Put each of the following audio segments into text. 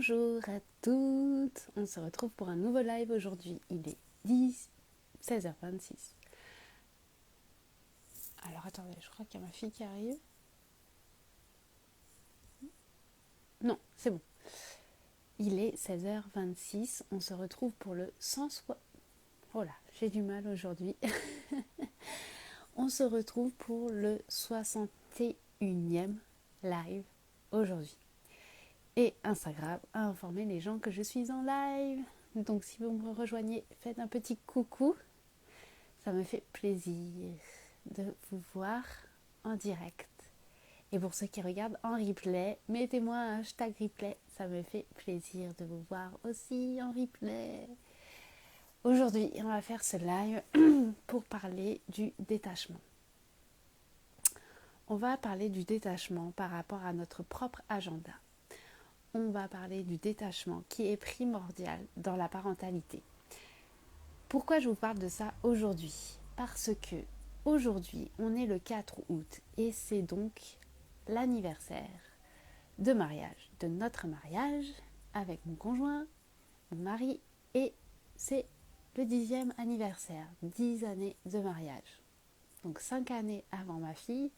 Bonjour à toutes, on se retrouve pour un nouveau live aujourd'hui, il est 16h26. Alors attendez, je crois qu'il y a ma fille qui arrive. Non, c'est bon. Il est 16h26, on se retrouve pour le 160... Oh là, j'ai du mal aujourd'hui. On se retrouve pour le 61e live aujourd'hui. Et Instagram a informé les gens que je suis en live. Donc si vous me rejoignez, faites un petit coucou. Ça me fait plaisir de vous voir en direct. Et pour ceux qui regardent en replay, mettez-moi un hashtag replay. Ça me fait plaisir de vous voir aussi en replay. Aujourd'hui, on va faire ce live pour parler du détachement. On va parler du détachement par rapport à notre propre agenda. On va parler du détachement qui est primordial dans la parentalité. Pourquoi je vous parle de ça aujourd'hui ? Parce que aujourd'hui, on est le 4 août et c'est donc l'anniversaire de mariage, de notre mariage avec mon conjoint, mon mari, et c'est le 10e anniversaire, 10 années de mariage. Donc 5 années avant ma fille,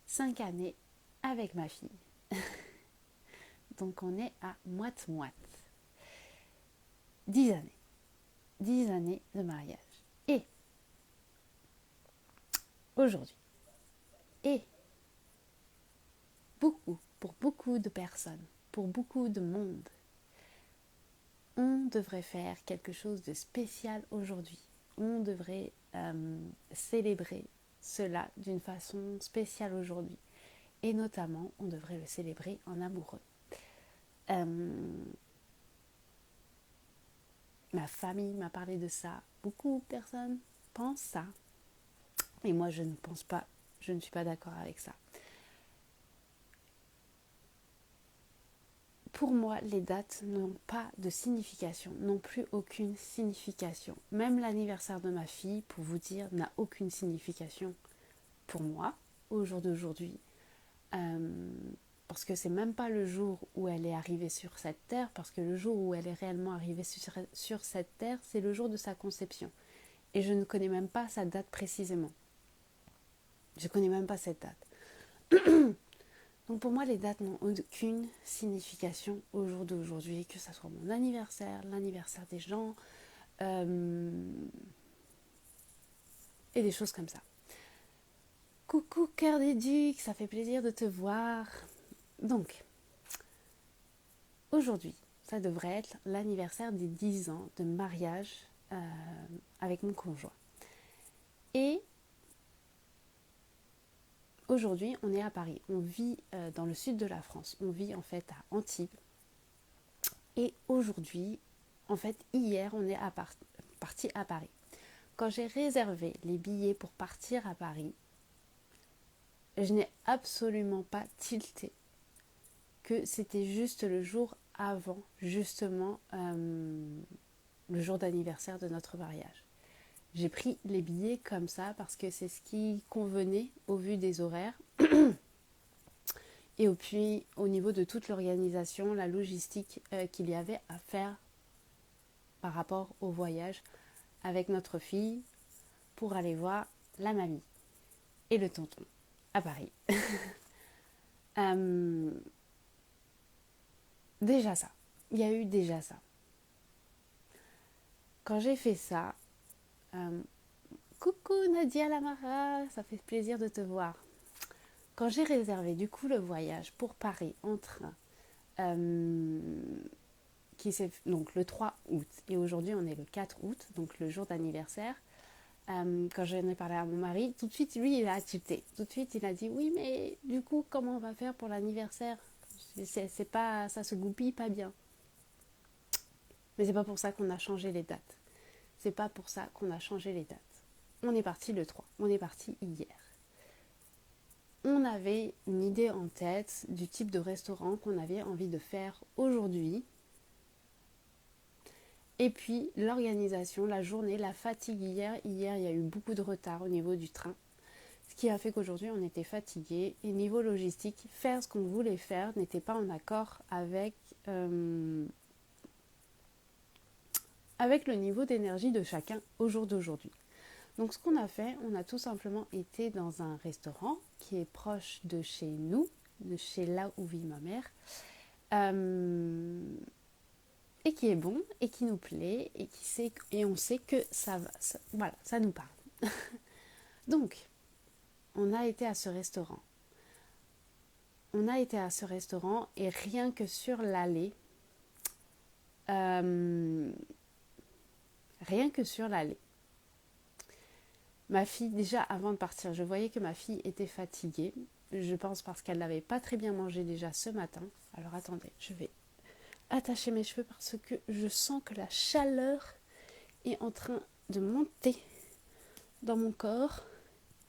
5 années avec ma fille. Donc on est à moite-moite. 10 années. 10 années de mariage. Et aujourd'hui, et pour beaucoup de personnes, pour beaucoup de monde, on devrait faire quelque chose de spécial aujourd'hui. On devrait célébrer cela d'une façon spéciale aujourd'hui. Et notamment, on devrait le célébrer en amoureux. Ma famille m'a parlé de ça. Beaucoup de personnes pensent ça. Et moi, je ne pense pas, je ne suis pas d'accord avec ça. Pour moi, les dates n'ont pas de signification, n'ont plus aucune signification. Même l'anniversaire de ma fille, pour vous dire, n'a aucune signification pour moi, au jour d'aujourd'hui. Parce que c'est même pas le jour où elle est arrivée sur cette terre, parce que le jour où elle est réellement arrivée sur cette terre, c'est le jour de sa conception. Et je ne connais même pas sa date précisément. Je ne connais même pas cette date. Donc pour moi, les dates n'ont aucune signification au jour d'aujourd'hui, que ce soit mon anniversaire, l'anniversaire des gens, et des choses comme ça. Coucou cœur des ducs, ça fait plaisir de te voir. Donc, aujourd'hui, ça devrait être l'anniversaire des 10 ans de mariage avec mon conjoint. Et aujourd'hui, on est à Paris. On vit dans le sud de la France. On vit en fait à Antibes. Et aujourd'hui, en fait, hier, on est parti à Paris. Quand j'ai réservé les billets pour partir à Paris, je n'ai absolument pas tilté que c'était juste le jour avant, justement, le jour d'anniversaire de notre mariage. J'ai pris les billets comme ça parce que c'est ce qui convenait au vu des horaires et puis au niveau de toute l'organisation, la logistique qu'il y avait à faire par rapport au voyage avec notre fille pour aller voir la mamie et le tonton à Paris. Déjà ça, il y a eu déjà ça. Quand j'ai fait ça, coucou Nadia Lamara, ça fait plaisir de te voir. Quand j'ai réservé du coup le voyage pour Paris en train, qui s'est donc le 3 août et aujourd'hui on est le 4 août, donc le jour d'anniversaire, quand j'en ai parlé à mon mari, tout de suite lui il a tilté. Tout de suite il a dit oui mais du coup comment on va faire pour l'anniversaire ? C'est pas, ça se goupille pas bien. Mais c'est pas pour ça qu'on a changé les dates. C'est pas pour ça qu'on a changé les dates. On est parti le 3, on est parti hier. On avait une idée en tête du type de restaurant qu'on avait envie de faire aujourd'hui. Et puis l'organisation, la journée, la fatigue hier. Hier, il y a eu beaucoup de retard au niveau du train. Ce qui a fait qu'aujourd'hui, on était fatigués. Et niveau logistique, faire ce qu'on voulait faire n'était pas en accord avec avec le niveau d'énergie de chacun au jour d'aujourd'hui. Donc ce qu'on a fait, on a tout simplement été dans un restaurant qui est proche de chez nous, de chez là où vit ma mère, et qui est bon, et qui nous plaît, et on sait que ça va, voilà, ça nous parle. Donc, on a été à ce restaurant. Et rien que sur l'allée, ma fille, déjà avant de partir, je voyais que ma fille était fatiguée. Je pense parce qu'elle n'avait pas très bien mangé déjà ce matin. Alors attendez, je vais attacher mes cheveux parce que je sens que la chaleur est en train de monter dans mon corps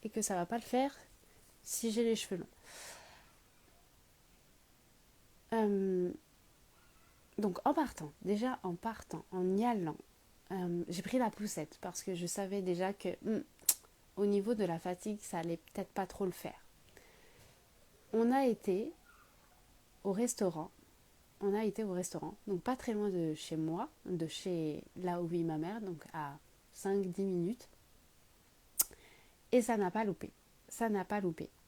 et que ça va pas le faire si j'ai les cheveux longs. Donc en partant, en y allant, j'ai pris la poussette parce que je savais déjà que au niveau de la fatigue, ça allait peut-être pas trop le faire. On a été au restaurant, donc pas très loin de chez moi, de chez là où vit ma mère, donc à 5-10 minutes. Et ça n'a pas loupé.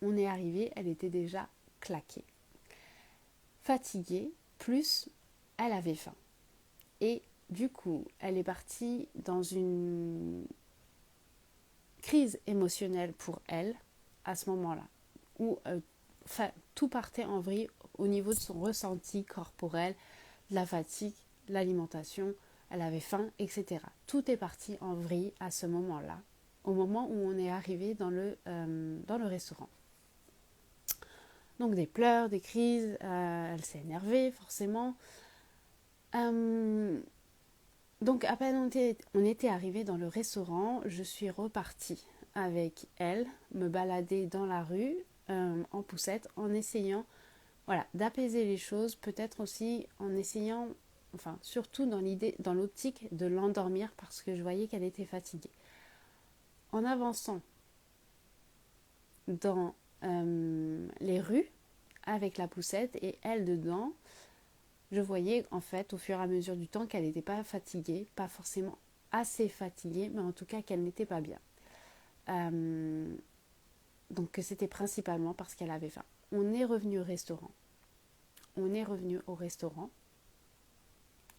On est arrivé, elle était déjà claquée. Fatiguée, plus elle avait faim. Et du coup, elle est partie dans une crise émotionnelle pour elle à ce moment-là, où tout partait en vrille au niveau de son ressenti corporel, la fatigue, l'alimentation, elle avait faim, etc. Tout est parti en vrille à ce moment-là, au moment où on est arrivé dans le restaurant. Donc des pleurs, des crises, elle s'est énervée forcément. Donc à peine on était arrivé dans le restaurant, je suis repartie avec elle, me balader dans la rue en poussette, en essayant d'apaiser les choses, peut-être aussi en essayant, surtout dans l'optique de l'endormir parce que je voyais qu'elle était fatiguée. En avançant dans les rues avec la poussette et elle dedans, je voyais en fait au fur et à mesure du temps qu'elle n'était pas fatiguée, pas forcément assez fatiguée, mais en tout cas qu'elle n'était pas bien. Donc que c'était principalement parce qu'elle avait faim. On est revenu au restaurant.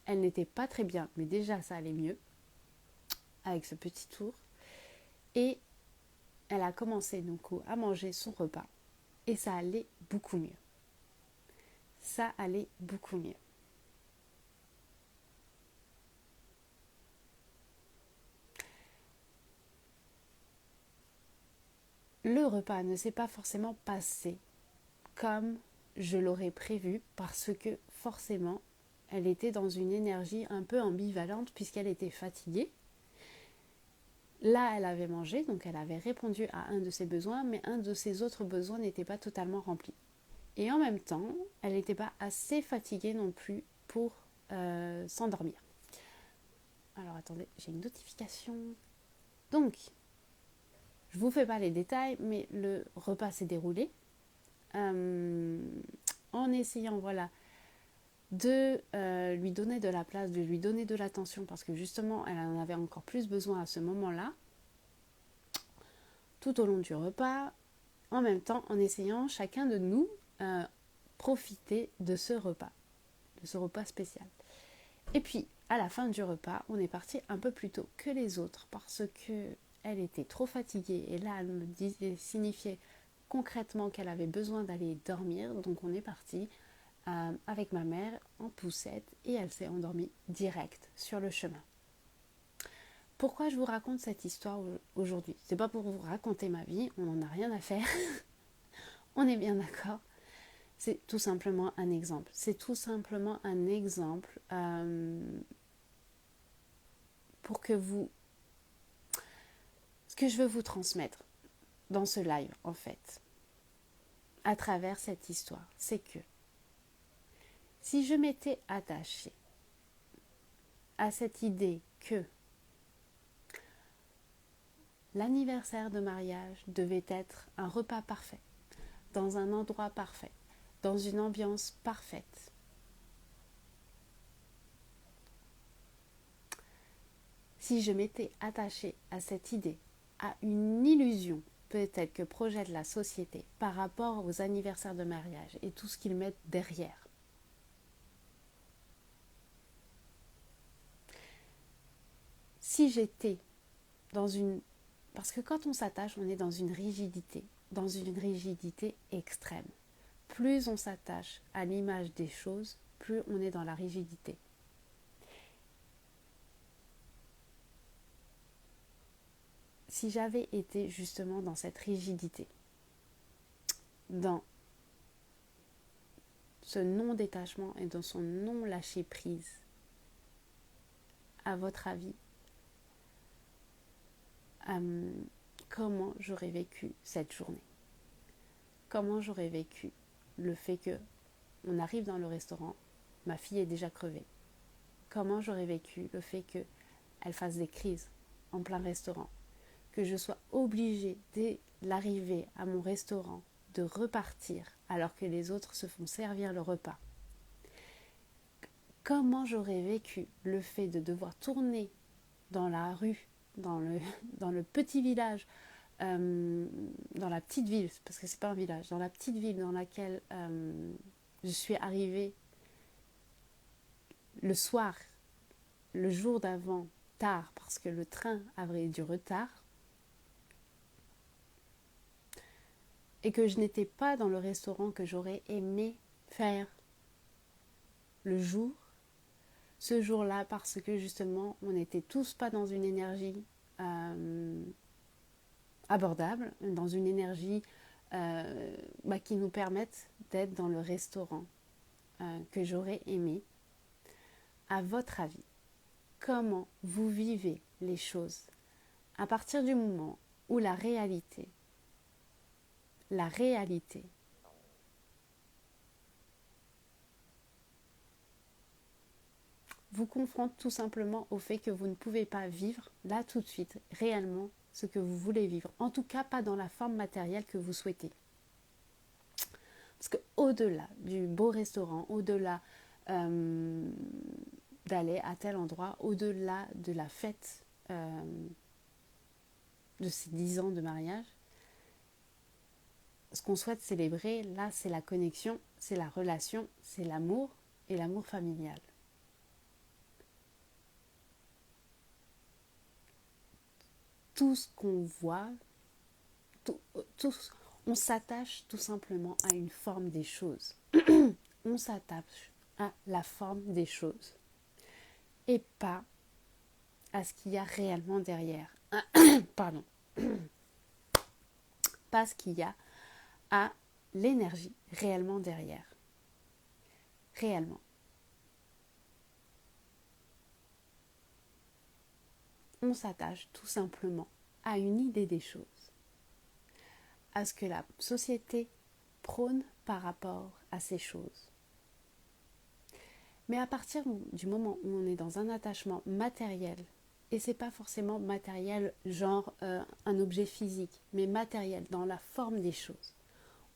Elle n'était pas très bien, mais déjà ça allait mieux avec ce petit tour. Et elle a commencé donc à manger son repas et ça allait beaucoup mieux. Le repas ne s'est pas forcément passé comme je l'aurais prévu parce que forcément elle était dans une énergie un peu ambivalente puisqu'elle était fatiguée. Là, elle avait mangé, donc elle avait répondu à un de ses besoins, mais un de ses autres besoins n'était pas totalement rempli. Et en même temps, elle n'était pas assez fatiguée non plus pour s'endormir. Alors attendez, j'ai une notification. Donc, je ne vous fais pas les détails, mais le repas s'est déroulé en essayant de lui donner de la place, de lui donner de l'attention parce que justement elle en avait encore plus besoin à ce moment-là, tout au long du repas, en même temps en essayant chacun de nous profiter de ce repas spécial. Et puis à la fin du repas, on est parti un peu plus tôt que les autres parce que elle était trop fatiguée et là elle me signifiait concrètement qu'elle avait besoin d'aller dormir, donc on est parti avec ma mère en poussette et elle s'est endormie direct sur le chemin. Pourquoi je vous raconte cette histoire aujourd'hui ? C'est pas pour vous raconter ma vie, on n'en a rien à faire. On est bien d'accord. C'est tout simplement un exemple. Pour que vous... Ce que je veux vous transmettre dans ce live, en fait, à travers cette histoire, c'est que si je m'étais attachée à cette idée que l'anniversaire de mariage devait être un repas parfait, dans un endroit parfait, dans une ambiance parfaite, Si je m'étais attachée à cette idée, à une illusion peut-être que projette la société par rapport aux anniversaires de mariage et tout ce qu'ils mettent derrière, si j'étais dans une... Parce que quand on s'attache, on est dans une rigidité extrême. Plus on s'attache à l'image des choses, plus on est dans la rigidité. Si j'avais été justement dans cette rigidité, dans ce non-détachement et dans son non-lâcher-prise, à votre avis, comment j'aurais vécu cette journée? Comment j'aurais vécu le fait que on arrive dans le restaurant, ma fille est déjà crevée? Comment j'aurais vécu le fait qu'elle fasse des crises en plein restaurant? Que je sois obligée, dès l'arrivée à mon restaurant, de repartir alors que les autres se font servir le repas? Comment j'aurais vécu le fait de devoir tourner dans la rue, dans le petit village, dans la petite ville, parce que c'est pas un village, dans la petite ville dans laquelle je suis arrivée le soir, le jour d'avant, tard, parce que le train avait du retard, et que je n'étais pas dans le restaurant que j'aurais aimé faire ce jour-là, parce que justement, on n'était tous pas dans une énergie abordable, dans une énergie qui nous permette d'être dans le restaurant que j'aurais aimé. À votre avis, comment vous vivez les choses à partir du moment où la réalité vous confronte tout simplement au fait que vous ne pouvez pas vivre là tout de suite réellement ce que vous voulez vivre, en tout cas pas dans la forme matérielle que vous souhaitez. Parce que au-delà du beau restaurant, au-delà d'aller à tel endroit, au-delà de la fête de ces 10 ans de mariage, ce qu'on souhaite célébrer, là, c'est la connexion, c'est la relation, c'est l'amour et l'amour familial. Tout ce qu'on voit, on s'attache tout simplement à une forme des choses. On s'attache à la forme des choses et pas à ce qu'il y a réellement derrière. Pardon. Pas ce qu'il y a à l'énergie réellement derrière. Réellement. On s'attache tout simplement à une idée des choses, à ce que la société prône par rapport à ces choses. Mais à partir du moment où on est dans un attachement matériel, et c'est pas forcément matériel genre un objet physique, mais matériel dans la forme des choses,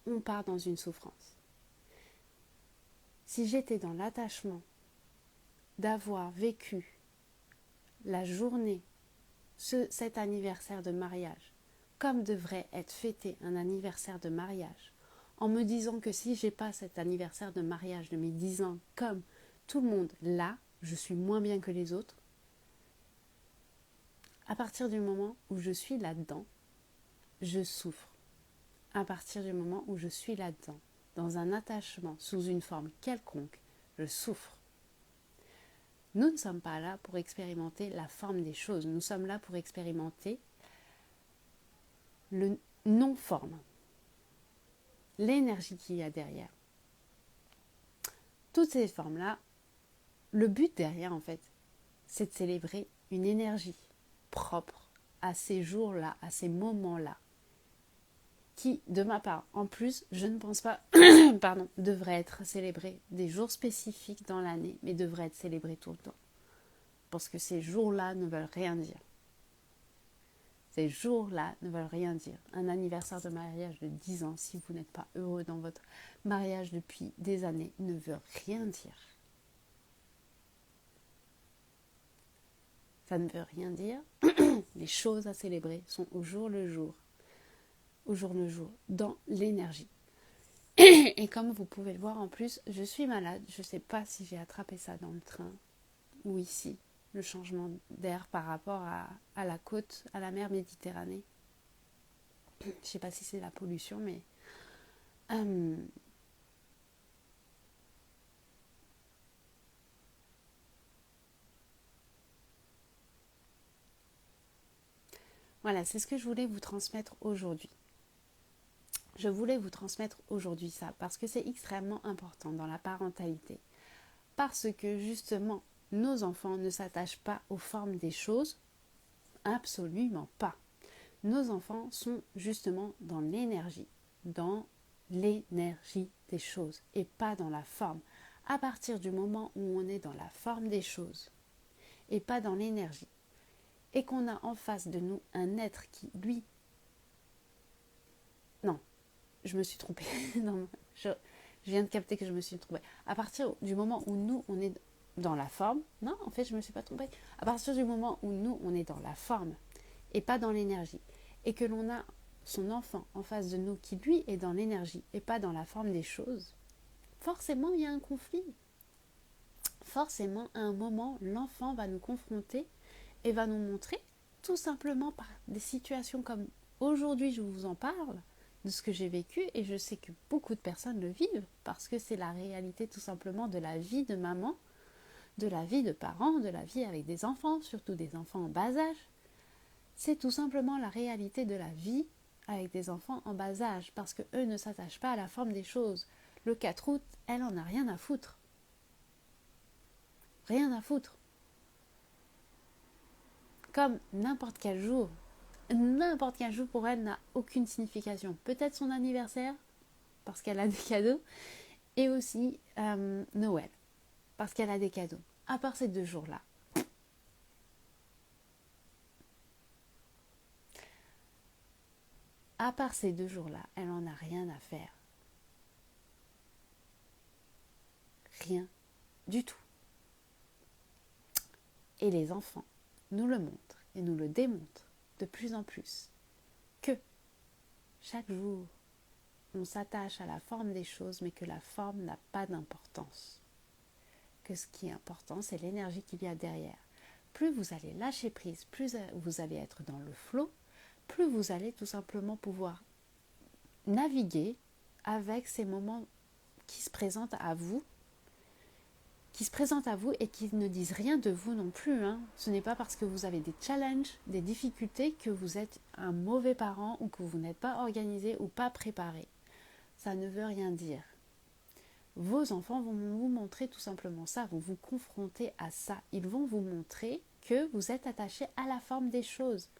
on part dans une souffrance. Si j'étais dans l'attachement d'avoir vécu la journée, cet anniversaire de mariage, comme devrait être fêté un anniversaire de mariage, en me disant que si j'ai pas cet anniversaire de mariage de mes 10 ans comme tout le monde là, je suis moins bien que les autres. À partir du moment où je suis là-dedans, je souffre. À partir du moment où je suis là-dedans, dans un attachement sous une forme quelconque, je souffre. Nous ne sommes pas là pour expérimenter la forme des choses, nous sommes là pour expérimenter le non-forme, l'énergie qu'il y a derrière. Toutes ces formes-là, le but derrière en fait, c'est de célébrer une énergie propre à ces jours-là, à ces moments-là, qui, de ma part, en plus, je ne pense pas, devraient être célébrés des jours spécifiques dans l'année, mais devraient être célébrés tout le temps. Parce que ces jours-là ne veulent rien dire. Ces jours-là ne veulent rien dire. Un anniversaire de mariage de 10 ans, si vous n'êtes pas heureux dans votre mariage depuis des années, ne veut rien dire. Ça ne veut rien dire. Les choses à célébrer sont au jour le jour, dans l'énergie. Et comme vous pouvez le voir en plus, je suis malade. Je ne sais pas si j'ai attrapé ça dans le train ou ici, le changement d'air par rapport à la côte, à la mer Méditerranée. Je ne sais pas si c'est la pollution, mais voilà, c'est ce que je voulais vous transmettre aujourd'hui. Je voulais vous transmettre aujourd'hui ça parce que c'est extrêmement important dans la parentalité. Parce que justement, nos enfants ne s'attachent pas aux formes des choses, absolument pas. Nos enfants sont justement dans l'énergie des choses et pas dans la forme. À partir du moment où on est dans la forme des choses et pas dans l'énergie, et qu'on a en face de nous un être qui, lui... Non, je me suis trompée. Non, je viens de capter que je me suis trompée. À partir du moment où nous, on est dans la forme... Non, en fait, je ne me suis pas trompée. À partir du moment où nous, on est dans la forme et pas dans l'énergie, et que l'on a son enfant en face de nous qui, lui, est dans l'énergie et pas dans la forme des choses, forcément, il y a un conflit. Forcément, à un moment, l'enfant va nous confronter et va nous montrer, tout simplement par des situations comme aujourd'hui je vous en parle, de ce que j'ai vécu, et je sais que beaucoup de personnes le vivent, parce que c'est la réalité tout simplement de la vie de maman, de la vie de parents, de la vie avec des enfants, surtout des enfants en bas âge. C'est tout simplement la réalité de la vie avec des enfants en bas âge, parce que eux ne s'attachent pas à la forme des choses. Le 4 août, elle en a rien à foutre. Rien à foutre. Comme n'importe quel jour pour elle n'a aucune signification. Peut-être son anniversaire, parce qu'elle a des cadeaux, et aussi Noël, parce qu'elle a des cadeaux. À part ces 2 jours-là. À part ces 2 jours-là, elle n'en a rien à faire. Rien du tout. Et les enfants nous le montrent et nous le démontrent de plus en plus que chaque jour, on s'attache à la forme des choses, mais que la forme n'a pas d'importance. Que ce qui est important, c'est l'énergie qu'il y a derrière. Plus vous allez lâcher prise, plus vous allez être dans le flow, plus vous allez tout simplement pouvoir naviguer avec ces moments qui se présentent à vous, et qui ne disent rien de vous non plus. Ce n'est pas parce que vous avez des challenges, des difficultés, que vous êtes un mauvais parent ou que vous n'êtes pas organisé ou pas préparé. Ça ne veut rien dire. Vos enfants vont vous montrer tout simplement ça, vont vous confronter à ça. Ils vont vous montrer que vous êtes attaché à la forme des choses.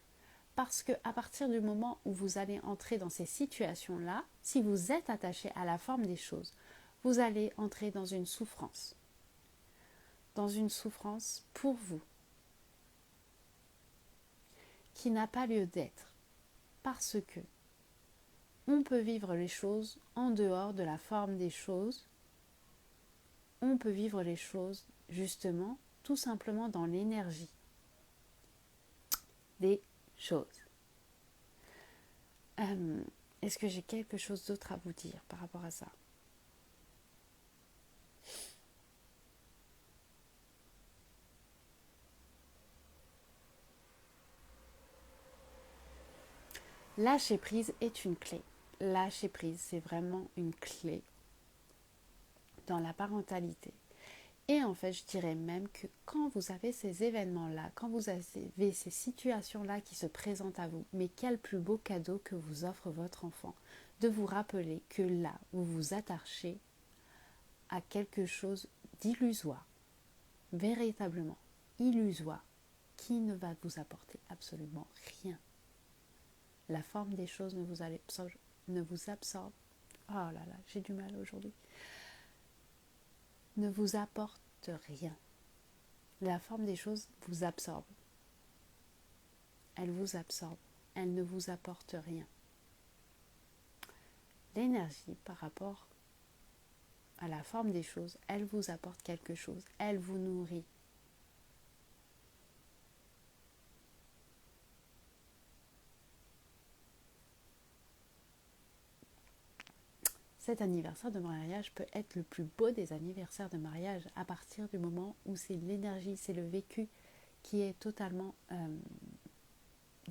Parce qu'à partir du moment où vous allez entrer dans ces situations-là, si vous êtes attaché à la forme des choses, vous allez entrer dans une souffrance. Dans une souffrance pour vous, qui n'a pas lieu d'être. Parce que on peut vivre les choses en dehors de la forme des choses. On peut vivre les choses, justement, tout simplement dans l'énergie des choses. Est-ce que j'ai quelque chose d'autre à vous dire par rapport à ça ? Lâcher prise est une clé. Lâcher prise, c'est vraiment une clé dans la parentalité. Et en fait, je dirais même que quand vous avez ces événements-là, quand vous avez ces situations-là qui se présentent à vous, mais quel plus beau cadeau que vous offre votre enfant, de vous rappeler que là, vous vous attachez à quelque chose d'illusoire, véritablement illusoire, qui ne va vous apporter absolument rien. La forme des choses ne vous absorbe. Oh là là, j'ai du mal aujourd'hui. Ne vous apporte rien. La forme des choses vous absorbe. Elle vous absorbe. Elle ne vous apporte rien. L'énergie par rapport à la forme des choses, elle vous apporte quelque chose. Elle vous nourrit. cet anniversaire de mariage peut être le plus beau des anniversaires de mariage à partir du moment où c'est l'énergie, c'est le vécu qui est totalement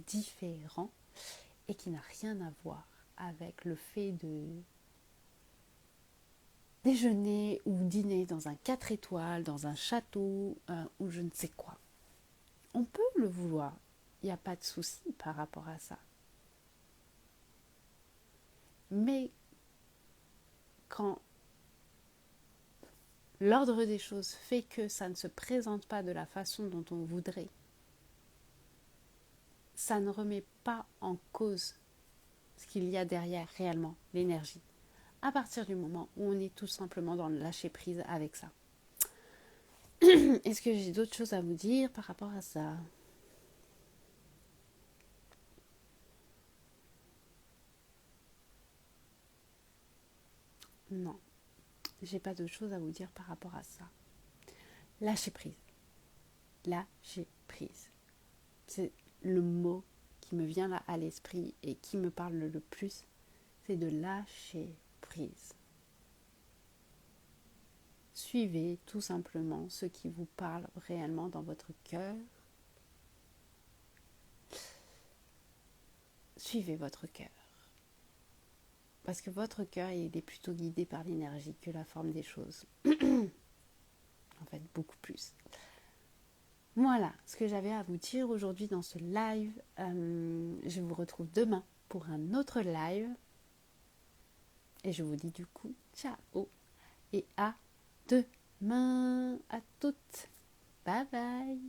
différent et qui n'a rien à voir avec le fait de déjeuner ou dîner dans un 4 étoiles, dans un château ou je ne sais quoi. On peut le vouloir, il n'y a pas de souci par rapport à ça. Mais quand l'ordre des choses fait que ça ne se présente pas de la façon dont on voudrait, ça ne remet pas en cause ce qu'il y a derrière réellement, l'énergie. À partir du moment où on est tout simplement dans le lâcher prise avec ça. Est-ce que j'ai d'autres choses à vous dire par rapport à ça? Non, j'ai pas d'autres choses à vous dire par rapport à ça. Lâcher prise. Lâcher prise. C'est le mot qui me vient là à l'esprit et qui me parle le plus, c'est de lâcher prise. Suivez tout simplement ce qui vous parle réellement dans votre cœur. Suivez votre cœur. Parce que votre cœur, il est plutôt guidé par l'énergie que la forme des choses. En fait, beaucoup plus. Voilà ce que j'avais à vous dire aujourd'hui dans ce live. Je vous retrouve demain pour un autre live. Et je vous dis du coup, ciao et à demain à toutes. Bye bye.